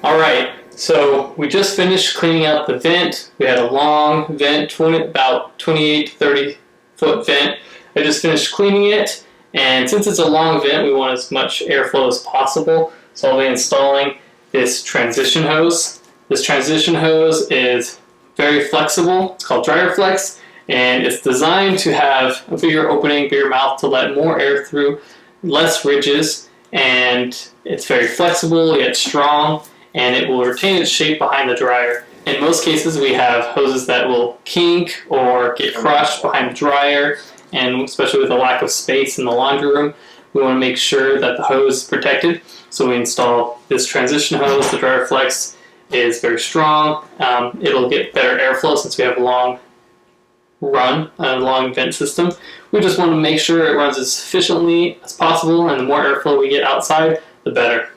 Alright, so we just finished cleaning out the vent. We had a long vent, about 28 to 30 foot vent. I just finished cleaning it, and since it's a long vent, we want as much airflow as possible. So I'll be installing this transition hose. This transition hose is very flexible. It's called DryerFlex, and it's designed to have a bigger opening, bigger mouth to let more air through, less ridges, and it's very flexible yet strong, and it will retain its shape behind the dryer. In most cases, we have hoses that will kink or get crushed behind the dryer, and especially with a lack of space in the laundry room, we want to make sure that the hose is protected. So we install this transition hose. The DryerFlex is very strong. It'll get better airflow since we have a long vent system. We just want to make sure it runs as efficiently as possible, and the more airflow we get outside, the better.